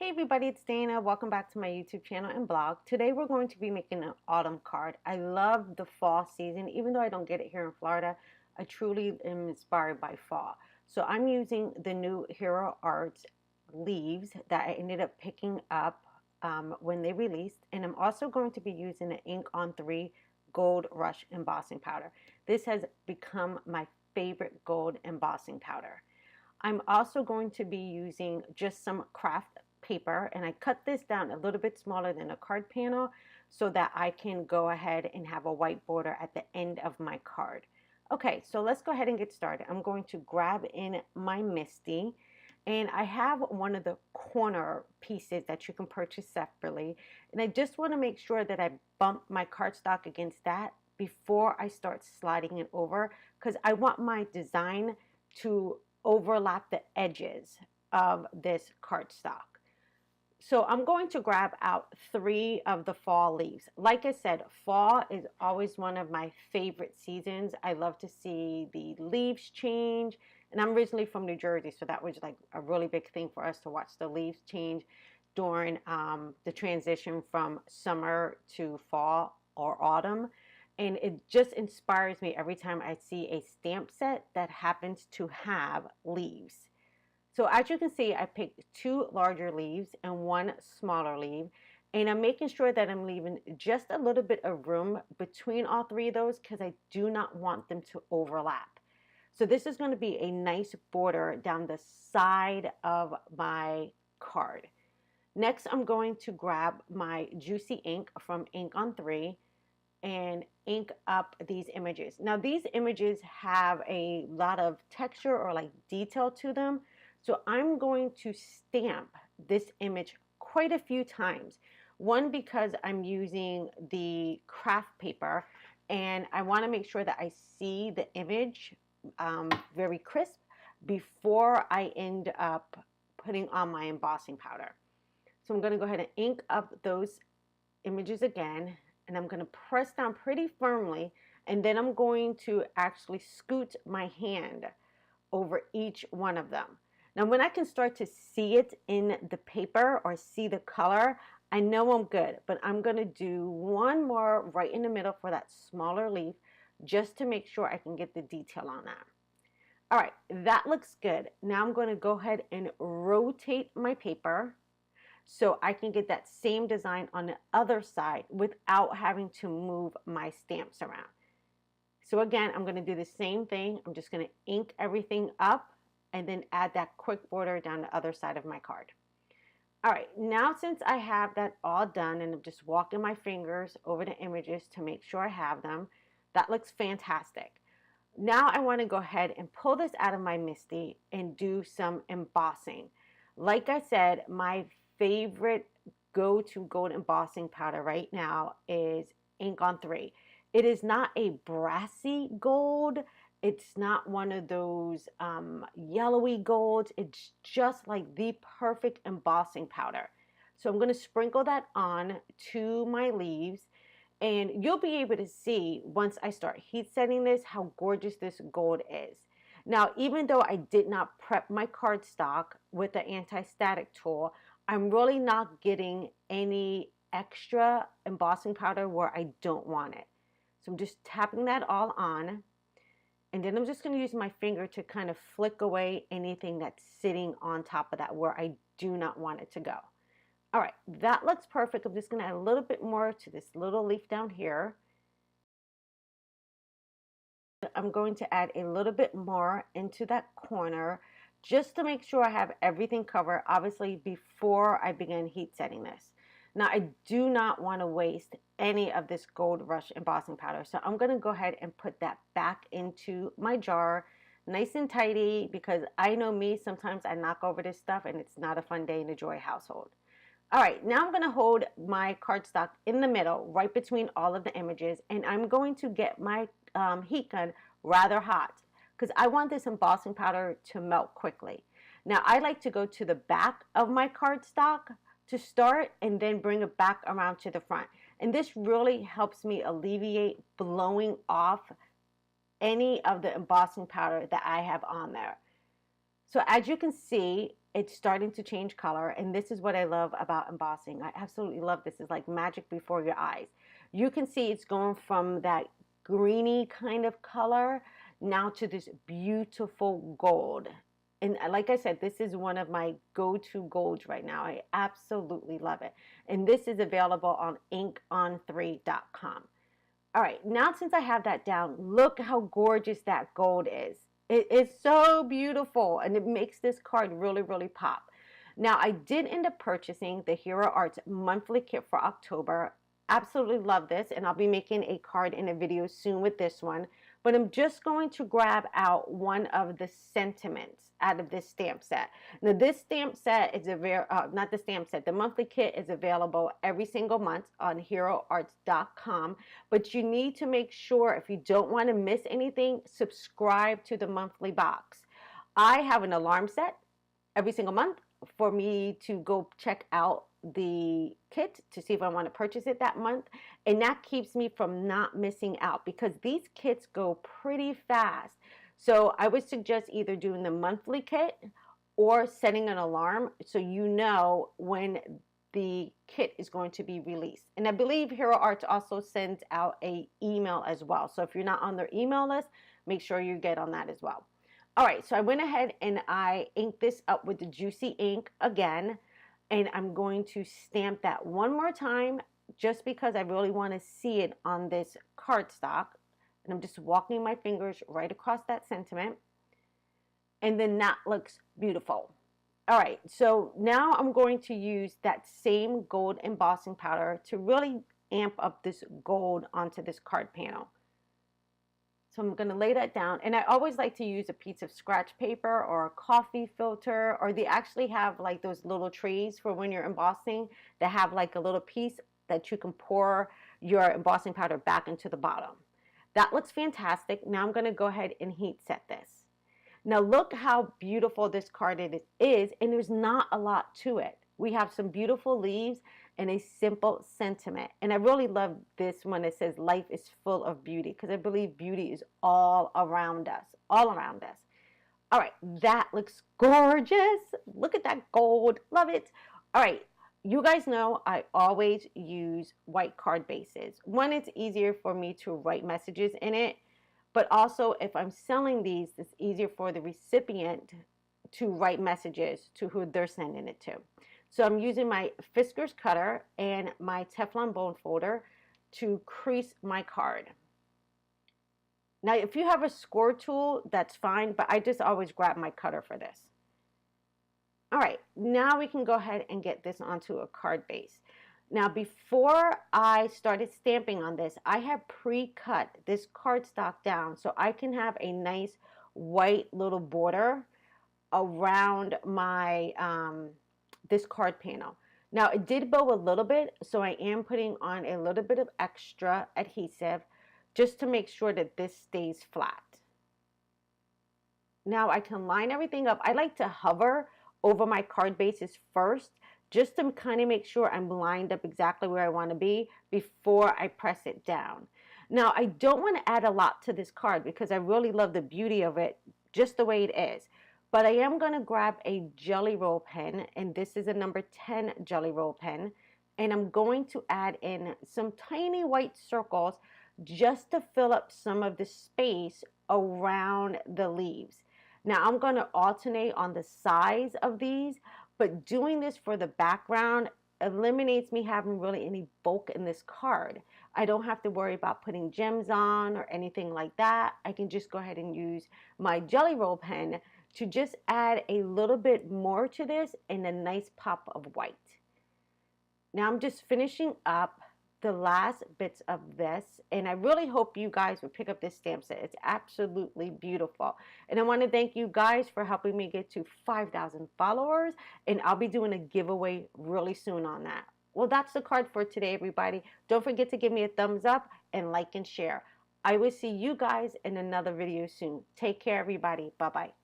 Hey everybody, it's Dana. Welcome back to my YouTube channel and blog. Today we're going to be making an autumn card. I love the fall season. Even though I don't get it here in Florida, I truly am inspired by fall. So I'm using the new Hero Arts leaves that I ended up picking up when they released. And I'm also going to be using an Ink on 3 Gold Rush embossing powder. This has become my favorite gold embossing powder. I'm also going to be using just some KRAFT paper, and I cut this down a little bit smaller than a card panel so that I can go ahead and have a white border at the end of my card. Okay, so let's go ahead and get started. I'm going to grab in my MISTI, and I have one of the corner pieces that you can purchase separately, and I just want to make sure that I bump my cardstock against that before I start sliding it over, because I want my design to overlap the edges of this cardstock. So I'm going to grab out 3 of the fall leaves. Like I said, fall is always one of my favorite seasons. I love to see the leaves change. And I'm originally from New Jersey, so that was like a really big thing for us to watch the leaves change during the transition from summer to fall or autumn. And it just inspires me every time I see a stamp set that happens to have leaves. So as you can see, I picked 2 larger leaves and 1 smaller leaf. And I'm making sure that I'm leaving just a little bit of room between all 3 of those because I do not want them to overlap. So this is going to be a nice border down the side of my card. Next, I'm going to grab my Juicy ink from Ink on 3 and ink up these images. Now these images have a lot of texture or like detail to them. So I'm going to stamp this image quite a few times. One, because I'm using the KRAFT paper and I want to make sure that I see the image very crisp before I end up putting on my embossing powder. So I'm going to go ahead and ink up those images again, and I'm going to press down pretty firmly, and then I'm going to actually scoot my hand over each one of them. Now when I can start to see it in the paper or see the color, I know I'm good, but I'm going to do one more right in the middle for that smaller leaf just to make sure I can get the detail on that. All right, that looks good. Now I'm going to go ahead and rotate my paper so I can get that same design on the other side without having to move my stamps around. So again, I'm going to do the same thing. I'm just going to ink everything up and then add that quick border down the other side of my card. All right, now since I have that all done and I'm just walking my fingers over the images to make sure I have them, that looks fantastic. Now I want to go ahead and pull this out of my MISTI and do some embossing. Like I said, my favorite go-to gold embossing powder right now is Ink on 3. It is not a brassy gold. It's not one of those yellowy golds. It's just like the perfect embossing powder. So I'm going to sprinkle that on to my leaves, and you'll be able to see once I start heat setting this how gorgeous this gold is. Now, even though I did not prep my cardstock with the anti-static tool, I'm really not getting any extra embossing powder where I don't want it. So I'm just tapping that all on. And then I'm just going to use my finger to kind of flick away anything that's sitting on top of that where I do not want it to go. All right, that looks perfect. I'm just going to add a little bit more to this little leaf down here. I'm going to add a little bit more into that corner just to make sure I have everything covered, obviously, before I begin heat setting this. Now, I do not want to waste any of this Gold Rush embossing powder, so I'm going to go ahead and put that back into my jar, nice and tidy, because I know me, sometimes I knock over this stuff and it's not a fun day in the Joy household. All right, now I'm going to hold my cardstock in the middle, right between all of the images, and I'm going to get my heat gun rather hot because I want this embossing powder to melt quickly. Now, I like to go to the back of my cardstock to start and then bring it back around to the front. And this really helps me alleviate blowing off any of the embossing powder that I have on there. So as you can see, it's starting to change color, and this is what I love about embossing. I absolutely love this. It's like magic before your eyes. You can see it's going from that greeny kind of color now to this beautiful gold. And like I said, this is one of my go-to golds right now. I absolutely love it. And this is available on inkon3.com. All right, now since I have that down, look how gorgeous that gold is. It is so beautiful, and it makes this card really, really pop. Now, I did end up purchasing the Hero Arts monthly kit for October. Absolutely love this, and I'll be making a card in a video soon with this one. But I'm just going to grab out one of the sentiments out of this stamp set. Now, this stamp set is not the stamp set, the monthly kit is available every single month on heroarts.com. But you need to make sure, if you don't want to miss anything, subscribe to the monthly box. I have an alarm set every single month for me to go check out the kit to see if I want to purchase it that month, and that keeps me from not missing out because these kits go pretty fast. So I would suggest either doing the monthly kit or setting an alarm so you know when the kit is going to be released. And I believe Hero Arts also sends out an email as well. So if you're not on their email list, make sure you get on that as well. All right, so I went ahead and I inked this up with the Juicy ink again. And I'm going to stamp that one more time just because I really want to see it on this cardstock. And I'm just walking my fingers right across that sentiment. And then that looks beautiful. All right, so now I'm going to use that same gold embossing powder to really amp up this gold onto this card panel. So I'm going to lay that down, and I always like to use a piece of scratch paper or a coffee filter, or they actually have like those little trays for when you're embossing that have like a little piece that you can pour your embossing powder back into the bottom. That looks fantastic. Now I'm going to go ahead and heat set this. Now look how beautiful this card is, and there's not a lot to it. We have some beautiful leaves and a simple sentiment. And I really love this one that says life is full of beauty, because I believe beauty is all around us, all around us. All right, that looks gorgeous. Look at that gold, love it. All right, you guys know I always use white card bases. One, it's easier for me to write messages in it, but also if I'm selling these, it's easier for the recipient to write messages to who they're sending it to. So I'm using my Fiskars cutter and my Teflon bone folder to crease my card. Now, if you have a score tool, that's fine, but I just always grab my cutter for this. All right, now we can go ahead and get this onto a card base. Now, before I started stamping on this, I have pre-cut this cardstock down so I can have a nice white little border around my this card panel. Now, it did bow a little bit, so I am putting on a little bit of extra adhesive just to make sure that this stays flat. Now I can line everything up. I like to hover over my card bases first just to kind of make sure I'm lined up exactly where I want to be before I press it down. Now, I don't want to add a lot to this card because I really love the beauty of it just the way it is. But I am going to grab a Jelly Roll pen, and this is a number 10 Jelly Roll pen. And I'm going to add in some tiny white circles just to fill up some of the space around the leaves. Now, I'm going to alternate on the size of these, but doing this for the background eliminates me having really any bulk in this card. I don't have to worry about putting gems on or anything like that. I can just go ahead and use my Jelly Roll pen to just add a little bit more to this and a nice pop of white. Now I'm just finishing up the last bits of this, and I really hope you guys will pick up this stamp set. It's absolutely beautiful. And I want to thank you guys for helping me get to 5,000 followers, and I'll be doing a giveaway really soon on that. Well, that's the card for today, everybody. Don't forget to give me a thumbs up and like and share. I will see you guys in another video soon. Take care, everybody. Bye-bye.